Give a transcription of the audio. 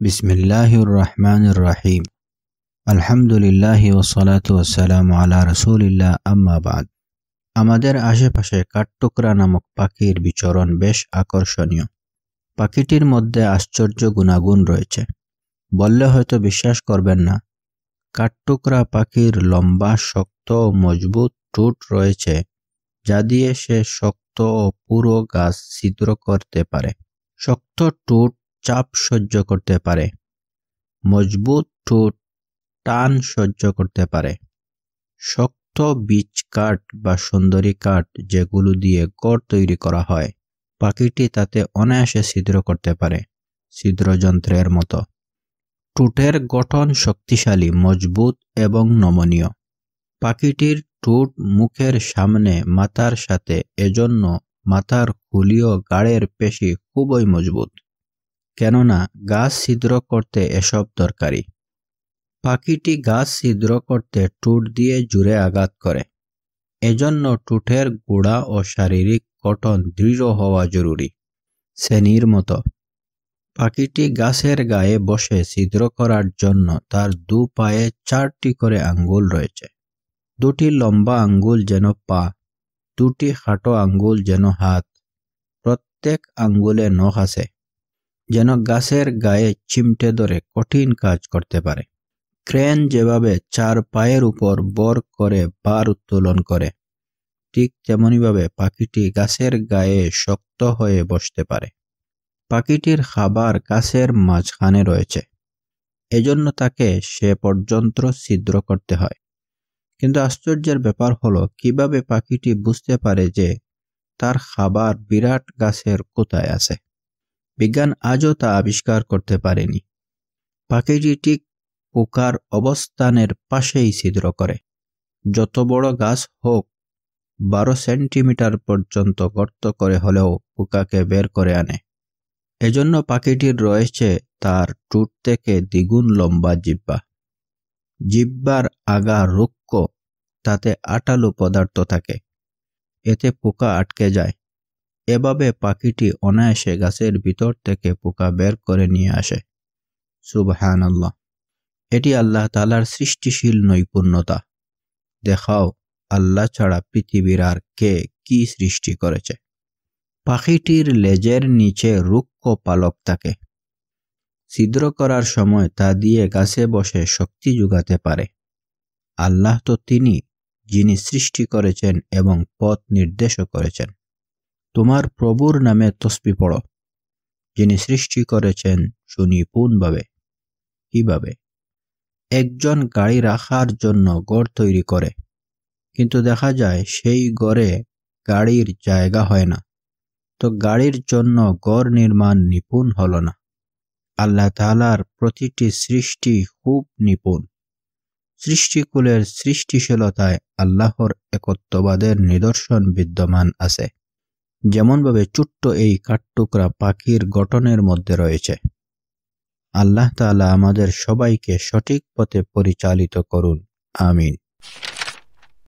বিসমিল্লাহির রহমানির রহিম। আলহামদুলিল্লাহি ওয়াসসালাতু ওয়াসসালামু আলা রাসূলিল্লাহ, আম্মা বাদ। আমাদের আশেপাশে কাঠঠোকরা নামক পাখির বিচরণ বেশ আকর্ষণীয়। পাখিটির মধ্যে আশ্চর্য গুণাগুণ রয়েছে, বললে হয়তো বিশ্বাস করবেন না। কাঠঠোকরা পাখির লম্বা, শক্ত ও মজবুত ঠোঁট রয়েছে, যা দিয়ে সে শক্ত ও পুরো গাছ ছিদ্র করতে পারে। শক্ত ঠোঁট চাপ সহ্য করতে পারে, মজবুত ঠোঁট টান সহ্য করতে পারে। শক্ত বীজ কাঠ বা সুন্দরী কাঠ, যেগুলো দিয়ে ঘর তৈরি করা হয়, পাখিটি তাতে অনায়াসে ছিদ্র করতে পারে, ছিদ্রযন্ত্রের মতো। ঠোঁটের গঠন শক্তিশালী, মজবুত এবং নমনীয়। পাখিটির ঠোঁট মুখের সামনে মাথার সাথে, এজন্য মাথার খুলি ও গাড়ের পেশি খুবই মজবুত, কেননা গাছ ছিদ্র করতে এসব দরকারি। পাখিটি গাছ ছিদ্র করতে ঠোঁট দিয়ে জোরে আঘাত করে, এজন্য ঠোঁটের গোড়া ও শারীরিক গঠন দৃঢ় হওয়া জরুরি। শ্রেণীর মতো পাখিটি গাছের গায়ে বসে ছিদ্র করার জন্য তার দু পায়ে 4টি করে আঙ্গুল রয়েছে। 2টি লম্বা আঙ্গুল যেন পা, 2টি খাটো আঙ্গুল যেন হাত। প্রত্যেক আঙ্গুলে নখ আছে, যেন গাছের গায়ে চিমটে ধরে কঠিন কাজ করতে পারে। ক্রেন যেভাবে 4 পায়ের উপর ভর করে ভার উত্তোলন করে, ঠিক তেমনিভাবে পাখিটি গাছের গায়ে শক্ত হয়ে বসতে পারে। পাখিটির খাবার গাছের মাঝখানে রয়েছে, এজন্য তাকে সে পর্যন্ত ছিদ্র করতে হয়। কিন্তু আশ্চর্যের ব্যাপার হলো, কিভাবে পাখিটি বুঝতে পারে যে তার খাবার বিরাট গাছের কোথায় আছে? বিজ্ঞান আজও তা আবিষ্কার করতে পারেনি। পাখিটি ঠিক পোকার অবস্থানের পাশেই ছিদ্র করে। যত বড় গাছ হোক, 12 সেন্টিমিটার পর্যন্ত গর্ত করে হলেও পোকাকে বের করে আনে। এজন্য পাখিটির রয়েছে তার ঠোঁট থেকে দ্বিগুণ লম্বা জিহ্বা। জিহ্বার আগা রুক্ষ, তাতে আঠালো পদার্থ থাকে, এতে পোকা আটকে যায়। এভাবে পাখিটি অনায়াসে গাছের ভিতর থেকে পোকা বের করে নিয়ে আসে। সুবহানাল্লাহ! এটি আল্লাহ তাআলার সৃষ্টিশীল নৈপুণ্যতা। দেখাও, আল্লাহ ছাড়া পৃথিবীর আর কে কি সৃষ্টি করেছে। পাখিটির লেজের নিচে রুক্ষ পালক থাকে। ছিদ্র করার সময় তা দিয়ে গাছে বসে শক্তি যোগাতে পারে। আল্লাহ তো তিনি, যিনি সৃষ্টি করেছেন এবং পথ নির্দেশও করেছেন। তোমার প্রভুর নামে তসবিহ পড়ো, যিনি সৃষ্টি করেছেন সুনিপুণভাবে। কিভাবে? একজন গাড়ি রাখার জন্য ঘর তৈরি করে, কিন্তু দেখা যায় সেই ঘরে গাড়ির জায়গা হয় না, তো গাড়ির জন্য ঘর নির্মাণ নিপুণ হলো না। আল্লাহ তাআলার প্রতিটি সৃষ্টি খুব নিপুণ। সৃষ্টিকুলের সৃষ্টিশীলতায় আল্লাহর একত্ববাদের নিদর্শন বিদ্যমান আছে, যেমনভাবে ছোট্ট এই কাঠঠোকরা পাখির গঠনের মধ্যে রয়েছে। আল্লাহ তাআলা আমাদের সবাইকে সঠিক পথে পরিচালিত করুন। আমিন।